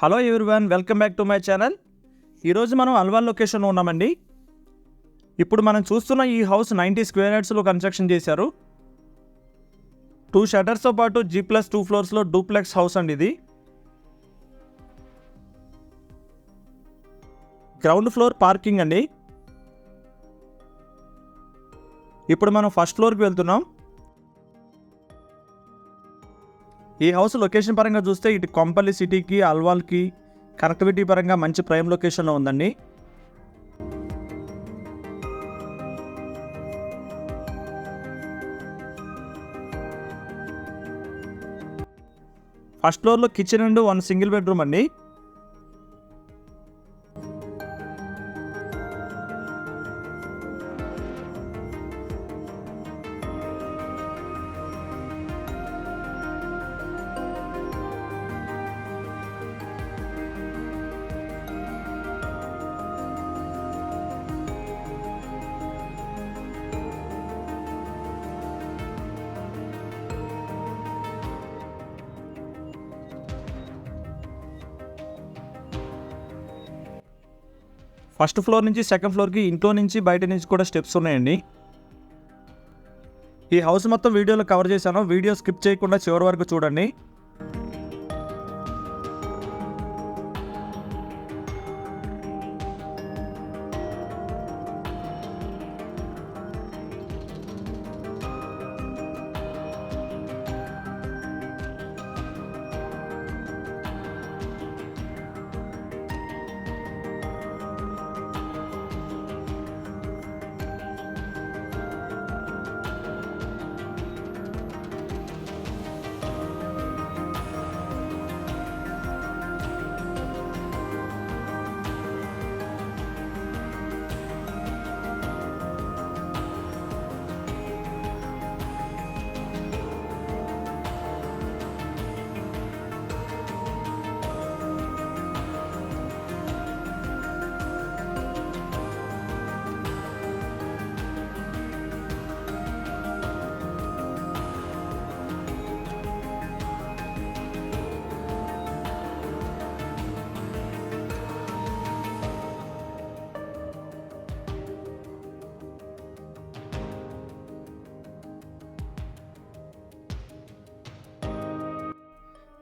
Hello everyone, welcome back to my channel. ఈరోజు మనం అల్వాల్ లొకేషన్లో ఉన్నామండి. ఇప్పుడు మనం చూస్తున్న ఈ హౌస్ 90 స్క్వేర్ యార్డ్స్లో కన్స్ట్రక్షన్ చేశారు. 2 షటర్స్తో పాటు G+2 ఫ్లోర్స్లో డూప్లెక్స్ హౌస్ అండి ఇది. గ్రౌండ్ ఫ్లోర్ పార్కింగ్ అండి. ఇప్పుడు మనం ఫస్ట్ ఫ్లోర్కి వెళ్తున్నాం. ఈ హౌస్ లొకేషన్ పరంగా చూస్తే ఇటు కొంపల్లి సిటీకి, అల్వాల్కి కనెక్టివిటీ పరంగా మంచి ప్రైమ్ లొకేషన్లో ఉందండి. ఫస్ట్ ఫ్లోర్లో కిచెన్ అండ్ 1 సింగిల్ బెడ్రూమ్ అండి. ఫస్ట్ ఫ్లోర్ నుంచి సెకండ్ ఫ్లోర్కి ఇంట్లో నుంచి బయట నుంచి కూడా స్టెప్స్ ఉన్నాయండి. ఈ హౌస్ మొత్తం వీడియోలో కవర్ చేశాను. వీడియో స్కిప్ చేయకుండా చివరి వరకు చూడండి.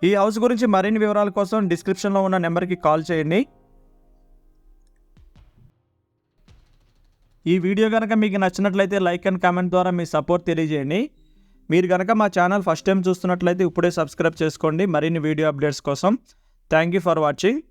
ఈ హౌస్ గురించి మరిన్ని వివరాల కోసం డిస్క్రిప్షన్లో ఉన్న నెంబర్కి కాల్ చేయండి. ఈ వీడియో కనుక మీకు నచ్చినట్లయితే లైక్ అండ్ కామెంట్ ద్వారా మీ సపోర్ట్ తెలియజేయండి. మీరు కనుక మా ఛానల్ ఫస్ట్ టైం చూస్తున్నట్లయితే ఇప్పుడే సబ్స్క్రైబ్ చేసుకోండి మరిన్ని వీడియో అప్డేట్స్ కోసం. Thank you for watching.